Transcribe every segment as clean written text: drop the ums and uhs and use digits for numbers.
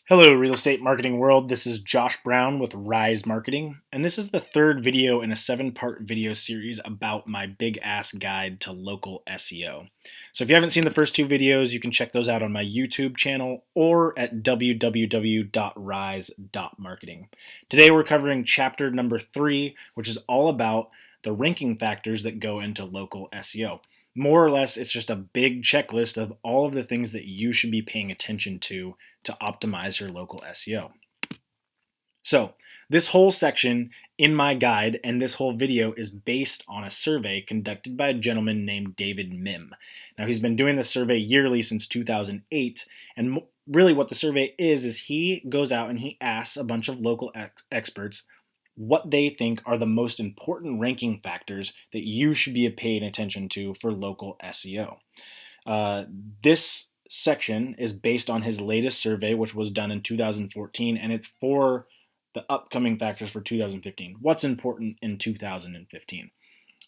Hello, real estate marketing world. This is Josh Brown with Rise Marketing, and this is the third video in a 7-part video series about my big ass guide to local SEO. So if you haven't seen the first two videos, you can check those out on my YouTube channel or at www.rise.marketing. Today we're covering chapter number 3, which is all about the ranking factors that go into local SEO. More or less, it's just a big checklist of all of the things that you should be paying attention to optimize your local SEO. So, this whole section in my guide and this whole video is based on a survey conducted by a gentleman named David Mim. Now, he's been doing this survey yearly since 2008, and really what the survey is he goes out and he asks a bunch of local experts what they think are the most important ranking factors that you should be paying attention to for local SEO. This section is based on his latest survey, which was done in 2014, and it's for the upcoming factors for 2015. What's important in 2015?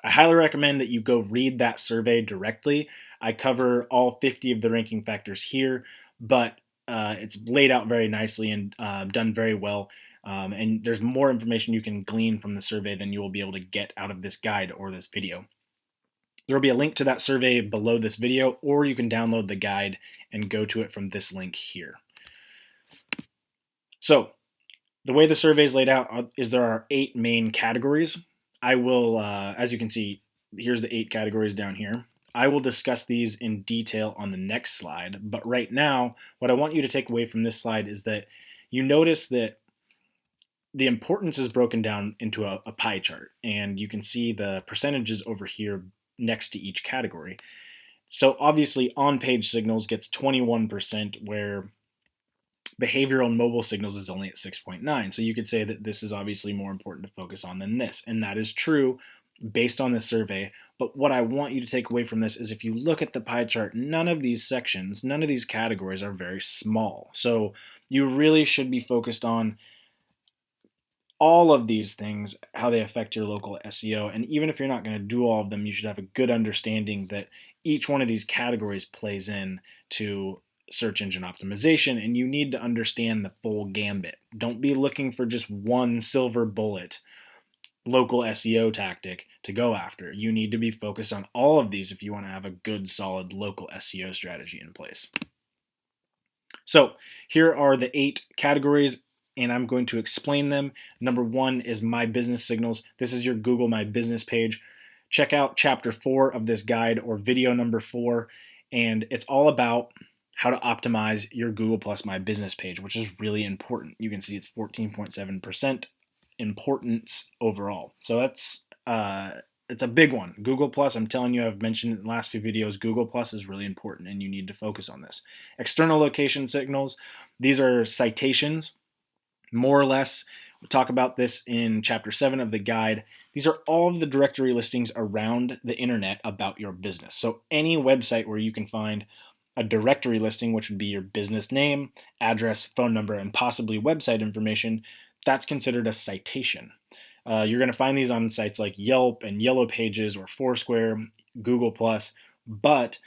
I highly recommend that you go read that survey directly. I cover all 50 of the ranking factors here, but it's laid out very nicely and done very well. And there's more information you can glean from the survey than you will be able to get out of this guide or this video. There will be a link to that survey below this video, or you can download the guide and go to it from this link here. So, the way the survey is laid out is there are 8 main categories. I will, as you can see, here's the 8 categories down here. I will discuss these in detail on the next slide, but right now, what I want you to take away from this slide is that you notice that the importance is broken down into a pie chart, and you can see the percentages over here next to each category. So obviously on-page signals gets 21%, where behavioral and mobile signals is only at 6.9. So you could say that this is obviously more important to focus on than this, and that is true based on this survey. But what I want you to take away from this is if you look at the pie chart, none of these sections, none of these categories are very small. So you really should be focused on all of these things, how they affect your local SEO. And even if you're not going to do all of them, you should have a good understanding that each one of these categories plays in to search engine optimization, and you need to understand the full gambit. Don't be looking for just one silver bullet local SEO tactic to go after. You need to be focused on all of these if you want to have a good, solid local SEO strategy in place. So here are the 8 categories, and I'm going to explain them. Number 1 is My Business Signals. This is your Google My Business page. Check out chapter 4 of this guide or video number 4, and it's all about how to optimize your Google Plus My Business page, which is really important. You can see it's 14.7% importance overall. So that's it's a big one. Google Plus, I'm telling you, I've mentioned it in the last few videos, Google Plus is really important and you need to focus on this. External location signals, these are citations, more or less. We'll talk about this in chapter 7 of the guide. These are all of the directory listings around the internet about your business. So any website where you can find a directory listing, which would be your business name, address, phone number, and possibly website information, that's considered a citation. You're going to find these on sites like Yelp and Yellow Pages or Foursquare, Google+, but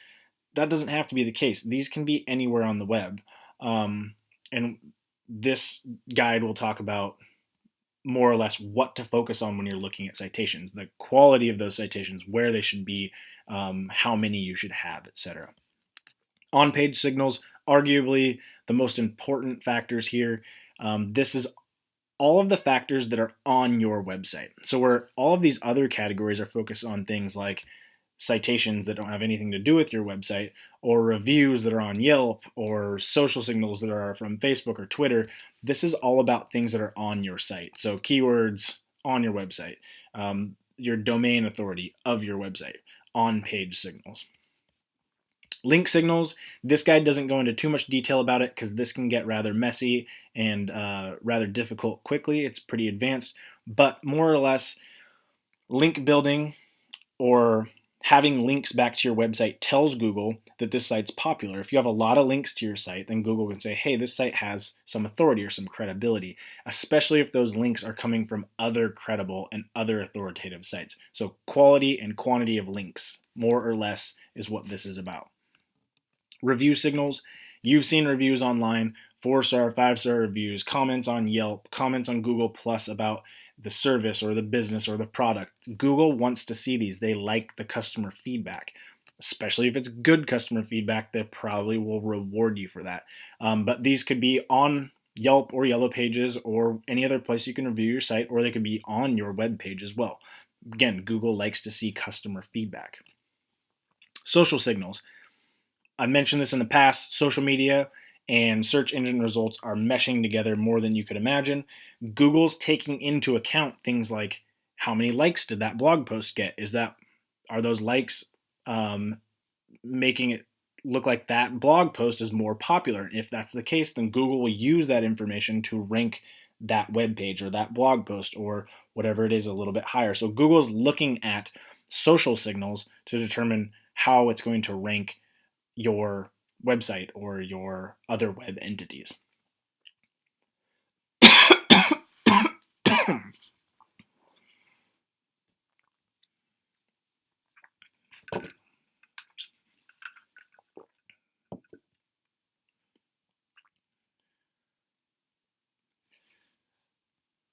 that doesn't have to be the case. These can be anywhere on the web. And this guide will talk about more or less what to focus on when you're looking at citations, the quality of those citations, where they should be, how many you should have, etc. On-page signals, arguably the most important factors here. This is all of the factors that are on your website. So where all of these other categories are focused on things like citations that don't have anything to do with your website, or reviews that are on Yelp, or social signals that are from Facebook or Twitter, this is all about things that are on your site. So keywords on your website, your domain authority of your website, on-page signals. Link signals, this guide doesn't go into too much detail about it because this can get rather messy and rather difficult quickly. It's pretty advanced, but more or less link building or having links back to your website tells Google that this site's popular. If you have a lot of links to your site, then Google can say, hey, this site has some authority or some credibility, especially if those links are coming from other credible and other authoritative sites. So quality and quantity of links, more or less, is what this is about. Review signals. You've seen reviews online, 4-star, 5-star reviews, comments on Yelp, comments on Google Plus about the service or the business or the product. Google wants to see these. They like the customer feedback, especially if it's good customer feedback. They probably will reward you for that. But these could be on Yelp or Yellow Pages or any other place you can review your site, or they could be on your web page as well. Again, Google likes to see customer feedback. Social signals. I mentioned this in the past. Social media and search engine results are meshing together more than you could imagine. Google's taking into account things like how many likes did that blog post get? Are those likes making it look like that blog post is more popular? If that's the case, then Google will use that information to rank that web page or that blog post or whatever it is a little bit higher. So Google's looking at social signals to determine how it's going to rank your website or your other web entities.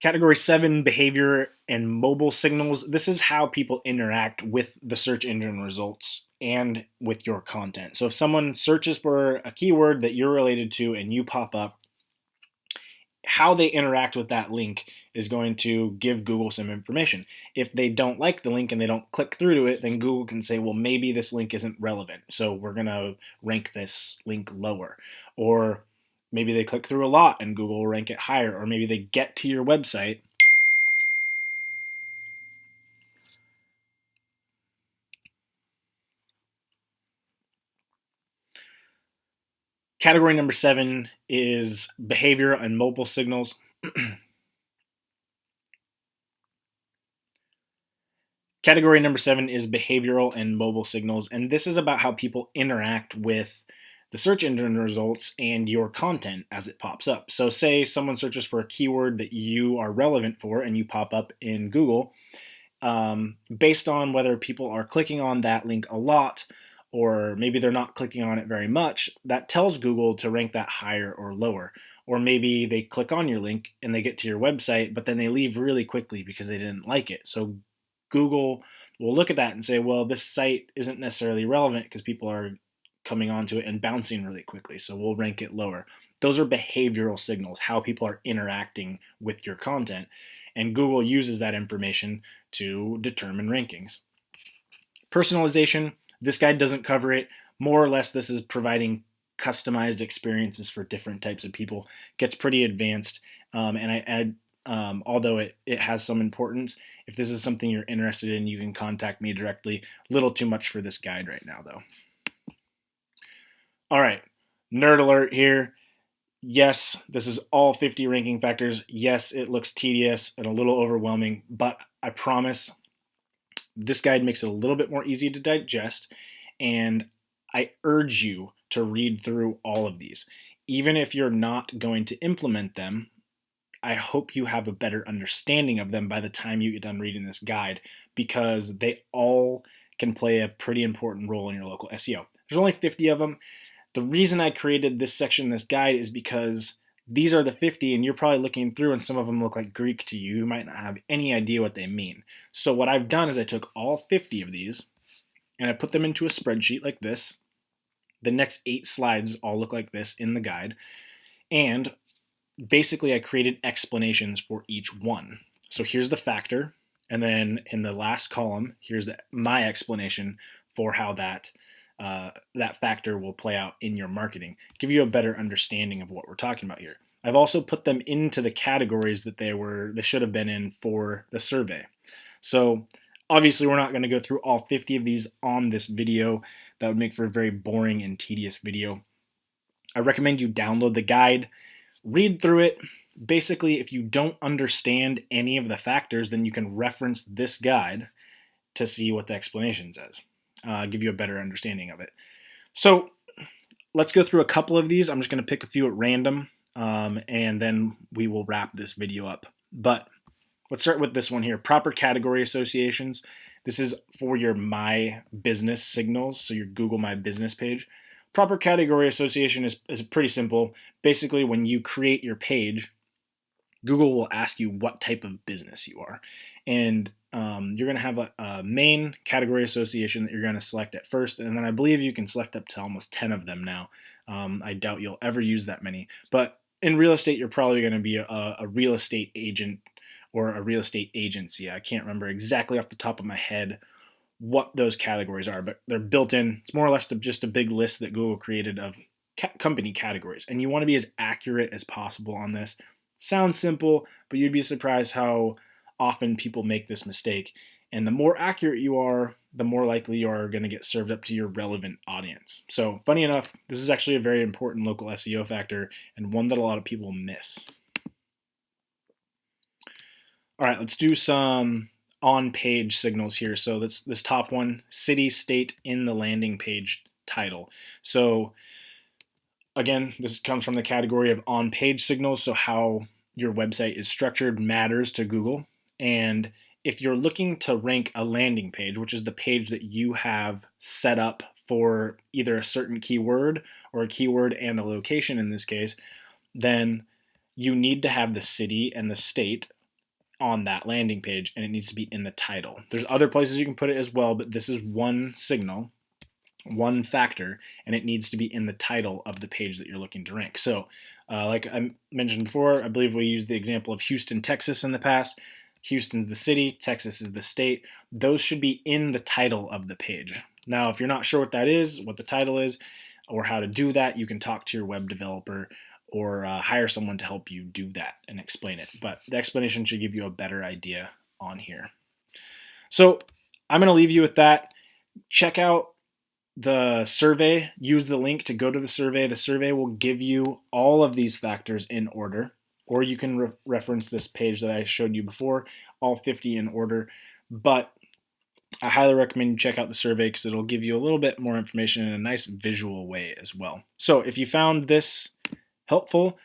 Category 7, behavior and mobile signals. This is how people interact with the search engine results and with your content. So if someone searches for a keyword that you're related to and you pop up, how they interact with that link is going to give Google some information. If they don't like the link and they don't click through to it, then Google can say, well, maybe this link isn't relevant, so we're going to rank this link lower. Or maybe they click through a lot and Google will rank it higher. Or maybe they get to your website Category number 7 is behavior and mobile signals. Category number 7 is behavioral and mobile signals, and this is about how people interact with the search engine results and your content as it pops up. So say someone searches for a keyword that you are relevant for and you pop up in Google. Based on whether people are clicking on that link a lot or maybe they're not clicking on it very much, that tells Google to rank that higher or lower. Or maybe they click on your link and they get to your website, but then they leave really quickly because they didn't like it. So Google will look at that and say, well, this site isn't necessarily relevant because people are coming onto it and bouncing really quickly, so we'll rank it lower. Those are behavioral signals, how people are interacting with your content, and Google uses that information to determine rankings. Personalization, this guide doesn't cover it. More or less, this is providing customized experiences for different types of people. It gets pretty advanced, and although it has some importance, if this is something you're interested in, you can contact me directly. A little too much for this guide right now, though. All right, nerd alert here. Yes, this is all 50 ranking factors. Yes, it looks tedious and a little overwhelming, but I promise this guide makes it a little bit more easy to digest, and I urge you to read through all of these. Even if you're not going to implement them, I hope you have a better understanding of them by the time you get done reading this guide, because they all can play a pretty important role in your local SEO. There's only 50 of them. The reason I created this section in this guide is because these are the 50 and you're probably looking through and some of them look like Greek to you. You might not have any idea what they mean. So what I've done is I took all 50 of these and I put them into a spreadsheet like this. The next 8 slides all look like this in the guide. And basically I created explanations for each one. So here's the factor, and then in the last column, here's my explanation for how that factor will play out in your marketing, give you a better understanding of what we're talking about here. I've also put them into the categories that they should have been in for the survey. So obviously we're not going to go through all 50 of these on this video. That would make for a very boring and tedious video. I recommend you download the guide, read through it. Basically, if you don't understand any of the factors, then you can reference this guide to see what the explanation says. give you a better understanding of it. So let's go through a couple of these. I'm just going to pick a few at random, and then we will wrap this video up. But let's start with this one here, proper category associations. This is for your My Business signals, so your Google My Business page. Proper category association is pretty simple. Basically, when you create your page, Google will ask you what type of business you are. And you're going to have a main category association that you're going to select at first. And then I believe you can select up to almost 10 of them now. I doubt you'll ever use that many. But in real estate, you're probably going to be a real estate agent or a real estate agency. I can't remember exactly off the top of my head what those categories are, but they're built in. It's more or less just a big list that Google created of company categories. And you want to be as accurate as possible on this. Sounds simple, but you'd be surprised how often people make this mistake. And the more accurate you are, the more likely you are going to get served up to your relevant audience. So funny enough, this is actually a very important local SEO factor and one that a lot of people miss. All right, let's do some on-page signals here. So this top one, city, state in the landing page title. So again, this comes from the category of on-page signals. So how your website is structured matters to Google. And if you're looking to rank a landing page, which is the page that you have set up for either a certain keyword or a keyword and a location in this case, then you need to have the city and the state on that landing page, and it needs to be in the title. There's other places you can put it as well, but this is one signal, one factor, and it needs to be in the title of the page that you're looking to rank. So like I mentioned before, I believe we used the example of Houston, Texas in the past. Houston's the city, Texas is the state. Those should be in the title of the page. Now, if you're not sure what that is, what the title is, or how to do that, you can talk to your web developer or hire someone to help you do that and explain it. But the explanation should give you a better idea on here. So I'm going to leave you with that. Check out the survey. Use the link to go to the survey. The survey will give you all of these factors in order, or you can reference this page that I showed you before, all 50 in order. But I highly recommend you check out the survey because it'll give you a little bit more information in a nice visual way as well. So if you found this helpful,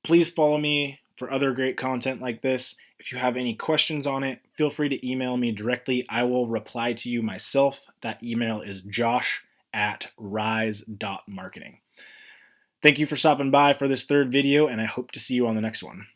please follow me for other great content like this. If you have any questions on it, feel free to email me directly. I will reply to you myself. That email is josh@rise.marketing. Thank you for stopping by for this third video, and I hope to see you on the next one.